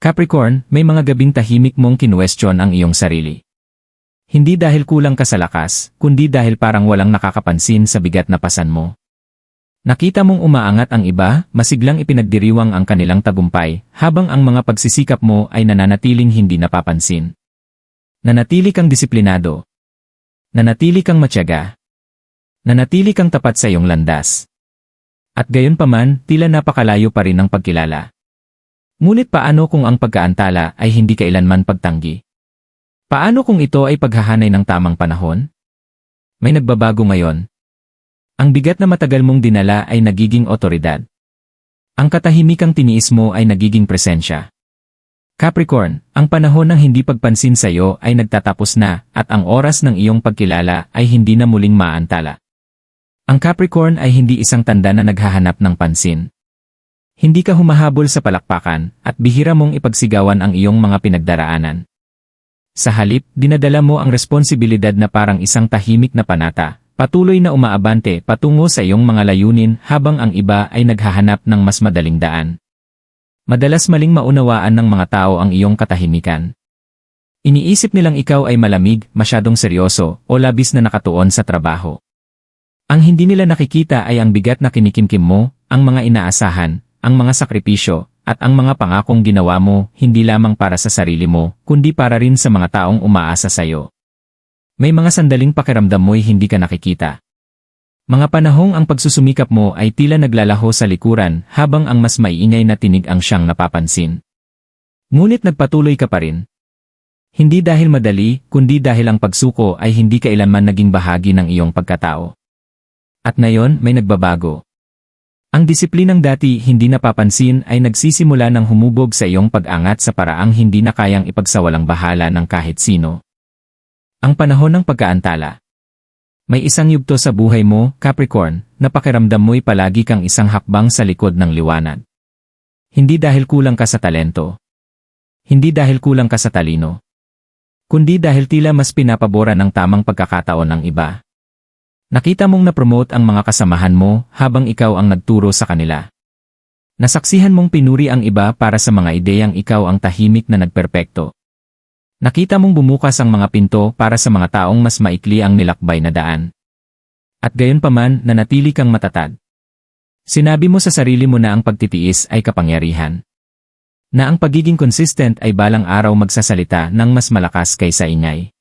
Capricorn, may mga gabing tahimik mong kinuwestiyon ang iyong sarili. Hindi dahil kulang ka sa lakas, kundi dahil parang walang nakakapansin sa bigat na pasan mo. Nakita mong umaangat ang iba, masiglang ipinagdiriwang ang kanilang tagumpay, habang ang mga pagsisikap mo ay nananatiling hindi napapansin. Nanatili kang disiplinado. Nanatili kang matyaga. Nanatili kang tapat sa iyong landas. At gayon paman, tila napakalayo pa rin ang pagkilala. Ngunit paano kung ang pagkaantala ay hindi kailanman pagtanggi? Paano kung ito ay paghahanay ng tamang panahon? May nagbabago ngayon. Ang bigat na matagal mong dinala ay nagiging otoridad. Ang katahimikang tiniis mo ay nagiging presensya. Capricorn, ang panahon ng hindi pagpansin sa iyo ay nagtatapos na, at ang oras ng iyong pagkilala ay hindi na muling maantala. Ang Capricorn ay hindi isang tanda na naghahanap ng pansin. Hindi ka humahabol sa palakpakan, at bihira mong ipagsigawan ang iyong mga pinagdaraanan. Sa halip, dinadala mo ang responsibilidad na parang isang tahimik na panata, patuloy na umaabante patungo sa iyong mga layunin habang ang iba ay naghahanap ng mas madaling daan. Madalas maling maunawaan ng mga tao ang iyong katahimikan. Iniisip nilang ikaw ay malamig, masyadong seryoso, o labis na nakatuon sa trabaho. Ang hindi nila nakikita ay ang bigat na kinikimkim mo, ang mga inaasahan, ang mga sakripisyo, at ang mga pangakong ginawa mo hindi lamang para sa sarili mo, kundi para rin sa mga taong umaasa sa iyo. May mga sandaling pakiramdam mo'y hindi ka nakikita. Mga panahong ang pagsusumikap mo ay tila naglalaho sa likuran habang ang mas maiingay na tinig ang siyang napapansin. Ngunit nagpatuloy ka pa rin. Hindi dahil madali, kundi dahil ang pagsuko ay hindi kailanman naging bahagi ng iyong pagkatao. At ngayon may nagbabago. Ang disiplinang dati hindi napapansin ay nagsisimula ng humubog sa iyong pag-angat sa paraang hindi na kayang ipagsawalang bahala ng kahit sino. Ang panahon ng pagkaantala. May isang yugto sa buhay mo, Capricorn, na pakiramdam mo'y palagi kang isang hakbang sa likod ng liwanag. Hindi dahil kulang ka sa talento. Hindi dahil kulang ka sa talino. Kundi dahil tila mas pinapaboran ang tamang pagkakataon ng iba. Nakita mong na-promote ang mga kasamahan mo habang ikaw ang nagturo sa kanila. Nasaksihan mong pinuri ang iba para sa mga ideyang ikaw ang tahimik na nagperpekto. Nakita mong bumukas ang mga pinto para sa mga taong mas maikli ang nilakbay na daan. At gayon paman, nanatili kang matatag. Sinabi mo sa sarili mo na ang pagtitiis ay kapangyarihan. Na ang pagiging consistent ay balang araw magsasalita ng mas malakas kaysa ingay.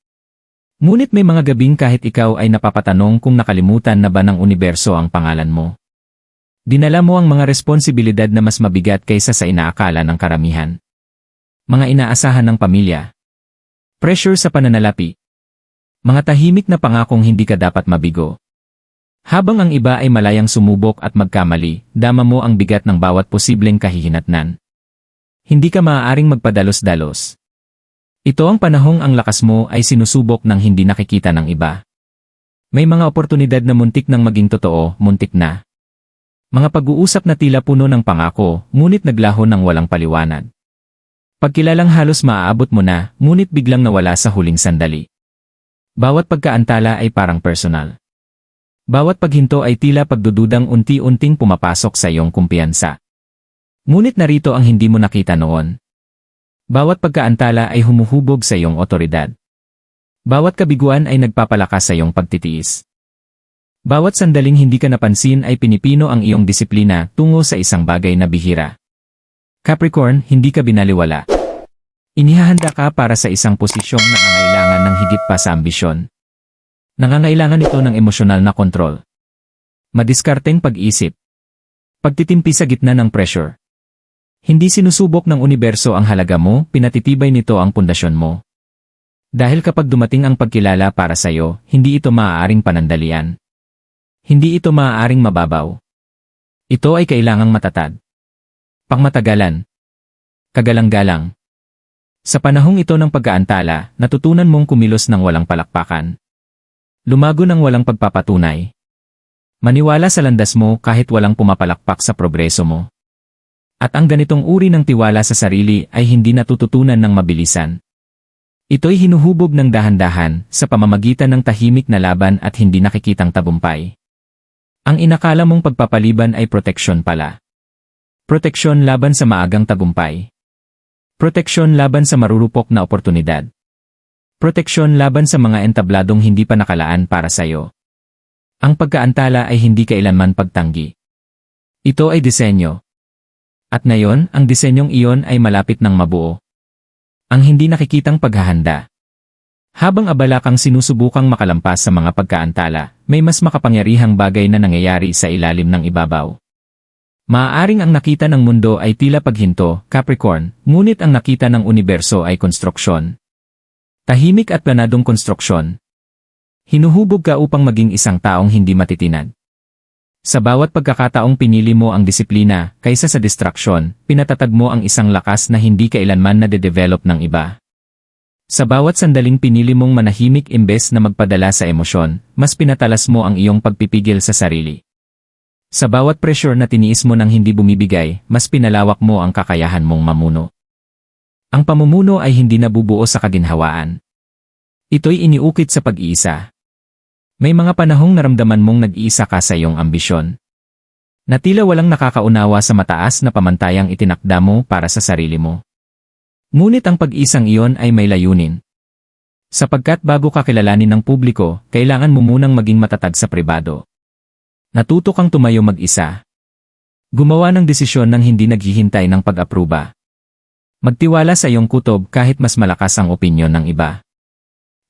Ngunit may mga gabing kahit ikaw ay napapatanong kung nakalimutan na ba ng universo ang pangalan mo. Dinala mo ang mga responsibilidad na mas mabigat kaysa sa inaakala ng karamihan. Mga inaasahan ng pamilya. Pressure sa pananalapi. Mga tahimik na pangakong hindi ka dapat mabigo. Habang ang iba ay malayang sumubok at magkamali, dama mo ang bigat ng bawat posibleng kahihinatnan. Hindi ka maaaring magpadalos-dalos. Ito ang panahong ang lakas mo ay sinusubok ng hindi nakikita ng iba. May mga oportunidad na muntik nang maging totoo, muntik na. Mga pag-uusap na tila puno ng pangako, ngunit naglaho ng walang paliwanag. Pagkilalang halos maaabot mo na, ngunit biglang nawala sa huling sandali. Bawat pagkaantala ay parang personal. Bawat paghinto ay tila pagdududang unti-unting pumapasok sa iyong kumpiyansa. Ngunit narito ang hindi mo nakita noon. Bawat pagkaantala ay humuhubog sa iyong otoridad. Bawat kabiguan ay nagpapalakas sa iyong pagtitiis. Bawat sandaling hindi ka napansin ay pinipino ang iyong disiplina tungo sa isang bagay na bihira. Capricorn, hindi ka binaliwala. Inihahanda ka para sa isang posisyong nangangailangan ng higit pa sa ambisyon. Nangangailangan ito ng emosyonal na kontrol. Madiskarteng pag-isip. Pagtitimpi sa gitna ng pressure. Hindi sinusubok ng universo ang halaga mo, pinatitibay nito ang pundasyon mo. Dahil kapag dumating ang pagkilala para sa iyo, hindi ito maaaring panandalian. Hindi ito maaaring mababaw. Ito ay kailangang matatag. Pangmatagalan. Kagalang-galang. Sa panahong ito ng pagkaantala, natutunan mong kumilos ng walang palakpakan. Lumago ng walang pagpapatunay. Maniwala sa landas mo kahit walang pumapalakpak sa progreso mo. At ang ganitong uri ng tiwala sa sarili ay hindi natututunan ng mabilisan. Ito'y hinuhubog ng dahan-dahan sa pamamagitan ng tahimik na laban at hindi nakikitang tagumpay. Ang inakala mong pagpapaliban ay proteksyon pala. Proteksyon laban sa maagang tagumpay. Proteksyon laban sa marurupok na oportunidad. Proteksyon laban sa mga entabladong hindi pa nakalaan para sa'yo. Ang pagkaantala ay hindi kailanman pagtanggi. Ito ay disenyo. At ngayon, ang disenyong iyon ay malapit ng mabuo. Ang hindi nakikitang paghahanda. Habang abala kang sinusubukang makalampas sa mga pagkaantala, may mas makapangyarihang bagay na nangyayari sa ilalim ng ibabaw. Maaaring ang nakita ng mundo ay tila paghinto, Capricorn, ngunit ang nakita ng universo ay konstruksyon. Tahimik at planadong konstruksyon. Hinuhubog ka upang maging isang taong hindi matitinag. Sa bawat pagkakataong pinili mo ang disiplina, kaysa sa distraksyon, pinatatag mo ang isang lakas na hindi kailanman nade-develop ng iba. Sa bawat sandaling pinili mong manahimik imbes na magpadala sa emosyon, mas pinatalas mo ang iyong pagpipigil sa sarili. Sa bawat pressure na tiniis mo nang hindi bumibigay, mas pinalawak mo ang kakayahan mong mamuno. Ang pamumuno ay hindi nabubuo sa kaginhawaan. Ito'y iniukit sa pag-iisa. May mga panahong naramdaman mong nag-iisa ka sa iyong ambisyon. Na tila walang nakakaunawa sa mataas na pamantayang itinakda mo para sa sarili mo. Ngunit ang pag-isang iyon ay may layunin. Sapagkat bago ka kilalanin ng publiko, kailangan mo munang maging matatag sa pribado. Natuto kang tumayo mag-isa. Gumawa ng desisyon nang hindi naghihintay ng pag-apruba. Magtiwala sa iyong kutob kahit mas malakas ang opinyon ng iba.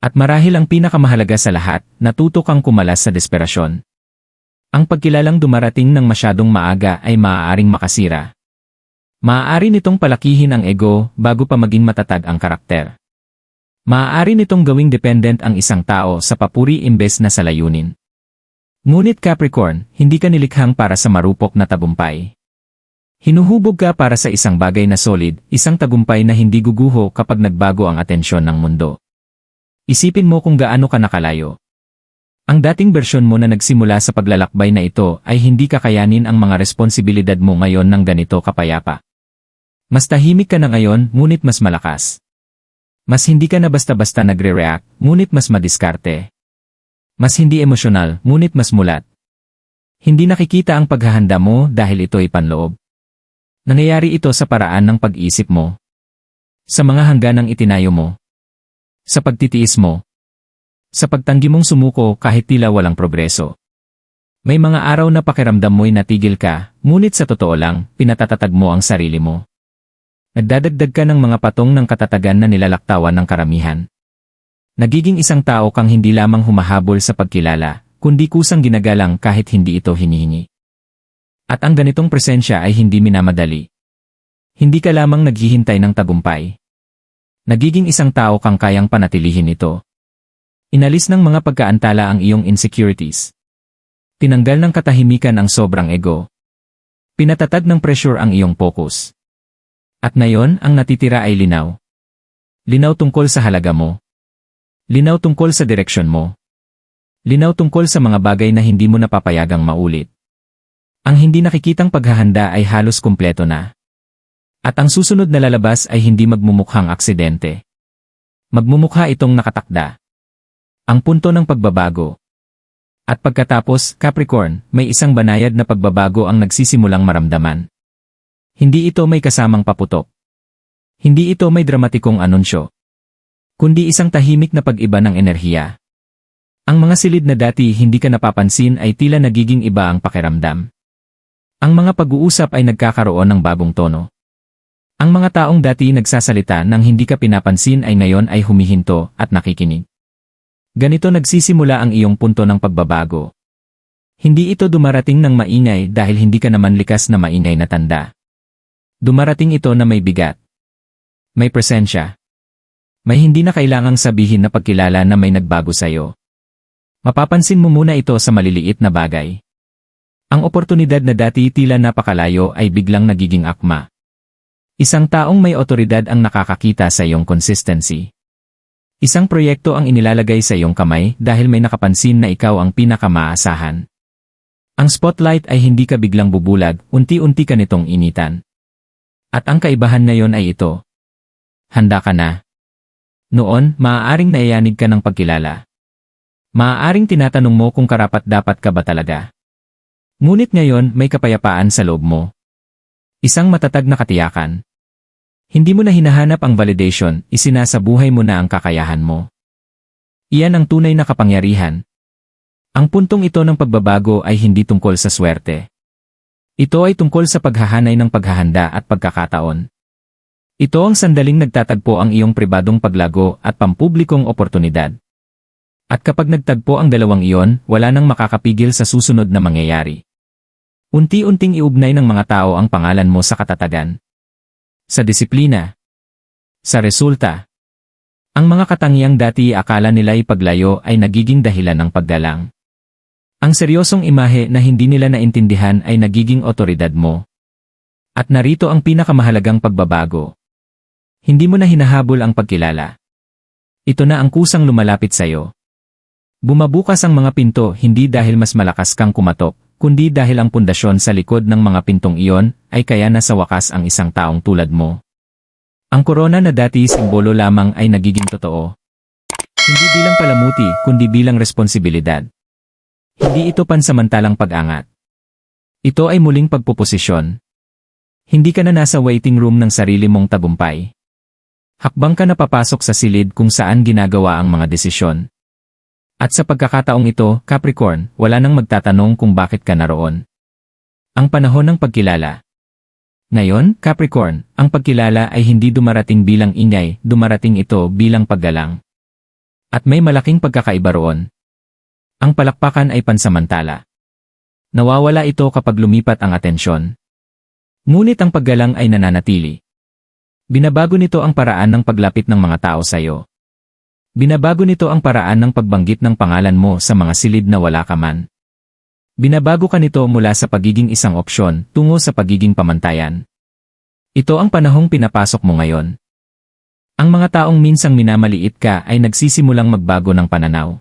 At marahil ang pinakamahalaga sa lahat, natuto kang kumalas sa desperasyon. Ang pagkilalang dumarating ng masyadong maaga ay maaaring makasira. Maaari nitong palakihin ang ego bago pa maging matatag ang karakter. Maaari nitong gawing dependent ang isang tao sa papuri imbes na sa layunin. Ngunit Capricorn, hindi ka nilikhang para sa marupok na tagumpay. Hinuhubog ka para sa isang bagay na solid, isang tagumpay na hindi guguho kapag nagbago ang atensyon ng mundo. Isipin mo kung gaano ka nakalayo. Ang dating bersyon mo na nagsimula sa paglalakbay na ito ay hindi kakayanin ang mga responsibilidad mo ngayon ng ganito kapayapa. Mas tahimik ka na ngayon, ngunit mas malakas. Mas hindi ka na basta-basta nagre-react, ngunit mas madiskarte. Mas hindi emosyonal, ngunit mas mulat. Hindi nakikita ang paghahanda mo dahil ito ay panloob. Nangyayari ito sa paraan ng pag-isip mo. Sa mga hangganang itinayo mo. Sa pagtitiis mo. Sa pagtanggi mong sumuko kahit tila walang progreso. May mga araw na pakiramdam mo'y natigil ka, ngunit sa totoo lang, pinatatatag mo ang sarili mo. Nagdadagdag ka ng mga patong ng katatagan na nilalaktawan ng karamihan. Nagiging isang tao kang hindi lamang humahabol sa pagkilala, kundi kusang ginagalang kahit hindi ito hinihingi. At ang ganitong presensya ay hindi minamadali. Hindi ka lamang naghihintay ng tagumpay. Nagiging isang tao kang kayang panatilihin ito. Inalis ng mga pagkaantala ang iyong insecurities. Tinanggal ng katahimikan ang sobrang ego. Pinatatag ng pressure ang iyong focus. At ngayon, ang natitira ay linaw. Linaw tungkol sa halaga mo. Linaw tungkol sa direksyon mo. Linaw tungkol sa mga bagay na hindi mo napapayagang maulit. Ang hindi nakikitang paghahanda ay halos kumpleto na. At ang susunod na lalabas ay hindi magmumukhang aksidente. Magmumukha itong nakatakda. Ang punto ng pagbabago. At pagkatapos, Capricorn, may isang banayad na pagbabago ang nagsisimulang maramdaman. Hindi ito may kasamang paputok. Hindi ito may dramatikong anunsyo. Kundi isang tahimik na pag-iba ng enerhiya. Ang mga silid na dati hindi ka napapansin ay tila nagiging iba ang pakiramdam. Ang mga pag-uusap ay nagkakaroon ng bagong tono. Ang mga taong dati nagsasalita nang hindi ka pinapansin ay ngayon ay humihinto at nakikinig. Ganito nagsisimula ang iyong punto ng pagbabago. Hindi ito dumarating ng maingay dahil hindi ka naman likas na maingay na tanda. Dumarating ito na may bigat. May presensya. May hindi na kailangang sabihin na pagkilala na may nagbago sa'yo. Mapapansin mo muna ito sa maliliit na bagay. Ang oportunidad na dati tila napakalayo ay biglang nagiging akma. Isang taong may otoridad ang nakakakita sa iyong consistency. Isang proyekto ang inilalagay sa iyong kamay dahil may nakapansin na ikaw ang pinakamaasahan. Ang spotlight ay hindi ka biglang bubulag, unti-unti ka nitong initan. At ang kaibahan ngayon ay ito. Handa ka na. Noon, maaaring naiyanig ka ng pagkilala. Maaaring tinatanong mo kung karapat-dapat ka ba talaga. Ngunit ngayon may kapayapaan sa loob mo. Isang matatag na katiyakan. Hindi mo na hinahanap ang validation, isinasabuhay mo na ang kakayahan mo. Iyan ang tunay na kapangyarihan. Ang puntong ito ng pagbabago ay hindi tungkol sa swerte. Ito ay tungkol sa paghahanay ng paghahanda at pagkakataon. Ito ang sandaling nagtatagpo ang iyong pribadong paglago at pampublikong oportunidad. At kapag nagtagpo ang dalawang iyon, wala nang makakapigil sa susunod na mangyayari. Unti-unting iugnay ng mga tao ang pangalan mo sa katatagan. Sa disiplina. Sa resulta. Ang mga katangiang dati akala nila'y paglayo ay nagiging dahilan ng paggalang. Ang seryosong imahe na hindi nila naintindihan ay nagiging otoridad mo. At narito ang pinakamahalagang pagbabago. Hindi mo na hinahabol ang pagkilala. Ito na ang kusang lumalapit sa'yo. Bumabukas ang mga pinto hindi dahil mas malakas kang kumatok, kundi dahil ang pundasyon sa likod ng mga pintong iyon ay kaya na sa wakas ang isang taong tulad mo. Ang korona na dati simbolo lamang ay nagiging totoo. Hindi bilang palamuti, kundi bilang responsibilidad. Hindi ito pansamantalang pag-angat. Ito ay muling pagpuposisyon. Hindi ka na nasa waiting room ng sarili mong tagumpay. Hakbang ka na papasok sa silid kung saan ginagawa ang mga desisyon. At sa pagkakataong ito, Capricorn, wala nang magtatanong kung bakit ka naroon. Ang panahon ng pagkilala. Ngayon, Capricorn, ang pagkilala ay hindi dumarating bilang ingay, dumarating ito bilang paggalang. At may malaking pagkakaiba roon. Ang palakpakan ay pansamantala. Nawawala ito kapag lumipat ang atensyon. Ngunit ang paggalang ay nananatili. Binabago nito ang paraan ng paglapit ng mga tao sa iyo. Binabago nito ang paraan ng pagbanggit ng pangalan mo sa mga silid na wala ka man. Binabago ka nito mula sa pagiging isang opsyon tungo sa pagiging pamantayan. Ito ang panahong pinapasok mo ngayon. Ang mga taong minsang minamaliit ka ay nagsisimulang magbago ng pananaw.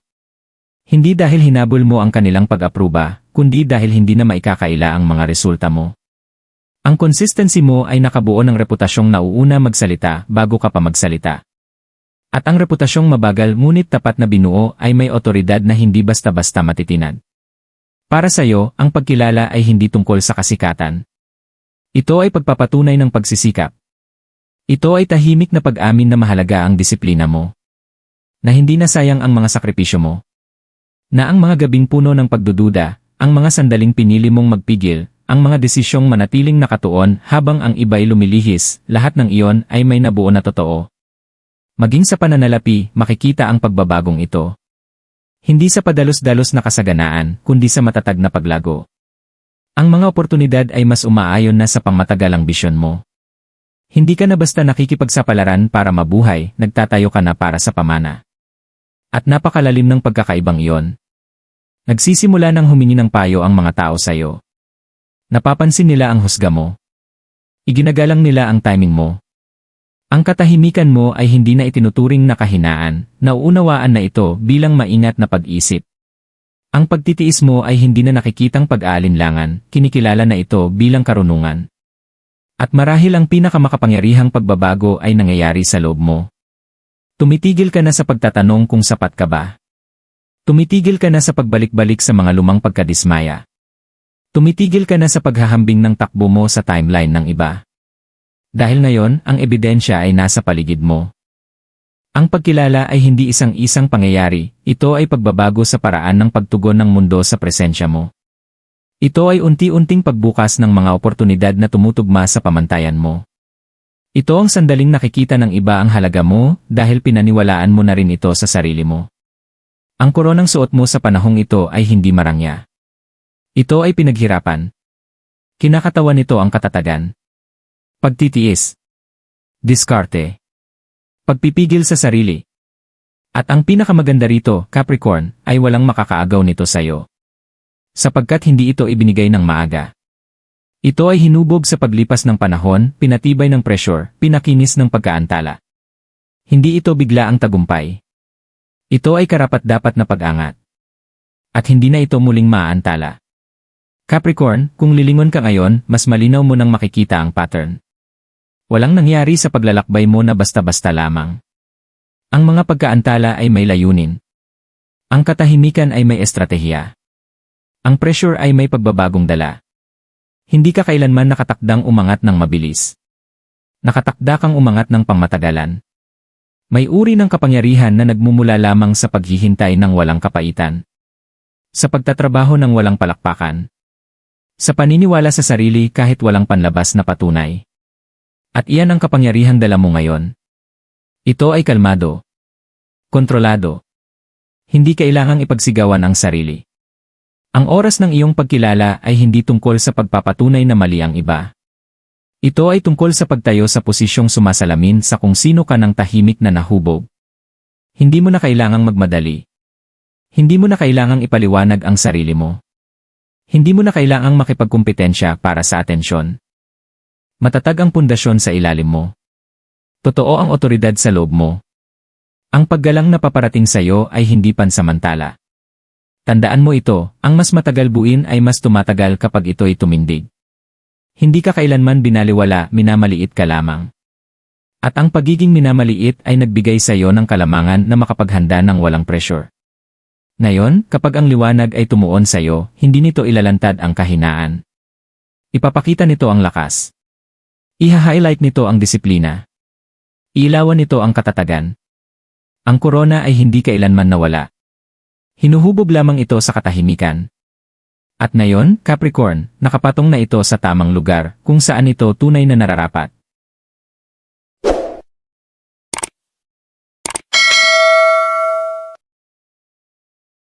Hindi dahil hinabol mo ang kanilang pag-apruba, kundi dahil hindi na maikakaila ang mga resulta mo. Ang consistency mo ay nakabuo ng reputasyong nauuna magsalita bago ka pa magsalita. At ang reputasyong mabagal ngunit tapat na binuo ay may otoridad na hindi basta-basta matitinag. Para sa iyo, ang pagkilala ay hindi tungkol sa kasikatan. Ito ay pagpapatunay ng pagsisikap. Ito ay tahimik na pag-amin na mahalaga ang disiplina mo. Na hindi nasayang ang mga sakripisyo mo. Na ang mga gabing puno ng pagdududa, ang mga sandaling pinili mong magpigil, ang mga desisyong manatiling nakatuon habang ang iba'y lumilihis, lahat ng iyon ay may nabuo na totoo. Maging sa pananalapi, makikita ang pagbabagong ito. Hindi sa padalos-dalos na kasaganaan, kundi sa matatag na paglago. Ang mga oportunidad ay mas umaayon na sa pangmatagalang bisyon mo. Hindi ka na basta nakikipagsapalaran para mabuhay, nagtatayo ka na para sa pamana. At napakalalim ng pagkakaibang iyon. Nagsisimula ng humingi ng payo ang mga tao sa iyo. Napapansin nila ang husga mo. Iginagalang nila ang timing mo. Ang katahimikan mo ay hindi na itinuturing na kahinaan, nauunawaan na ito bilang maingat na pag-isip. Ang pagtitiis mo ay hindi na nakikitang pag-aalinlangan, kinikilala na ito bilang karunungan. At marahil ang pinakamakapangyarihang pagbabago ay nangyayari sa loob mo. Tumitigil ka na sa pagtatanong kung sapat ka ba. Tumitigil ka na sa pagbalik-balik sa mga lumang pagkadismaya. Tumitigil ka na sa paghahambing ng takbo mo sa timeline ng iba. Dahil ngayon, ang ebidensya ay nasa paligid mo. Ang pagkilala ay hindi isang-isang pangyayari, ito ay pagbabago sa paraan ng pagtugon ng mundo sa presensya mo. Ito ay unti-unting pagbukas ng mga oportunidad na tumutugma sa pamantayan mo. Ito ang sandaling nakikita ng iba ang halaga mo dahil pinaniwalaan mo na rin ito sa sarili mo. Ang koronang suot mo sa panahong ito ay hindi marangya. Ito ay pinaghirapan. Kinakatawan nito ang katatagan. Pagtitiis. Diskarte. Pagpipigil sa sarili. At ang pinakamaganda rito, Capricorn, ay walang makakaagaw nito sa iyo. Sapagkat hindi ito ibinigay ng maaga. Ito ay hinubog sa paglipas ng panahon, pinatibay ng pressure, pinakinis ng pagkaantala. Hindi ito bigla ang tagumpay. Ito ay karapat-dapat na pag-angat. At hindi na ito muling maaantala. Capricorn, kung lilingon ka ngayon, mas malinaw mo nang makikita ang pattern. Walang nangyari sa paglalakbay mo na basta-basta lamang. Ang mga pagkaantala ay may layunin. Ang katahimikan ay may estratehiya. Ang pressure ay may pagbabagong dala. Hindi ka kailanman nakatakdang umangat ng mabilis. Nakatakda kang umangat ng pangmatagalan. May uri ng kapangyarihan na nagmumula lamang sa paghihintay ng walang kapaitan. Sa pagtatrabaho ng walang palakpakan. Sa paniniwala sa sarili kahit walang panlabas na patunay. At iyan ang kapangyarihang dala mo ngayon. Ito ay kalmado. Kontrolado. Hindi kailangang ipagsigawan ang sarili. Ang oras ng iyong pagkilala ay hindi tungkol sa pagpapatunay na mali ang iba. Ito ay tungkol sa pagtayo sa posisyong sumasalamin sa kung sino ka ng tahimik na nahubog. Hindi mo na kailangang magmadali. Hindi mo na kailangang ipaliwanag ang sarili mo. Hindi mo na kailangang makipagkumpetensya para sa atensyon. Matatag ang pundasyon sa ilalim mo. Totoo ang otoridad sa loob mo. Ang paggalang na paparating sa iyo ay hindi pansamantala. Tandaan mo ito, ang mas matagal buuin ay mas tumatagal kapag ito'y tumindig. Hindi ka kailanman binaliwala, minamaliit ka lamang. At ang pagiging minamaliit ay nagbigay sa iyo ng kalamangan na makapaghanda ng walang pressure. Ngayon, kapag ang liwanag ay tumuon sa iyo, hindi nito ilalantad ang kahinaan. Ipapakita nito ang lakas. Iha-highlight nito ang disiplina. Ilawan nito ang katatagan. Ang korona ay hindi kailanman nawala. Hinuhubog lamang ito sa katahimikan. At ngayon, Capricorn, nakapatong na ito sa tamang lugar kung saan ito tunay na nararapat.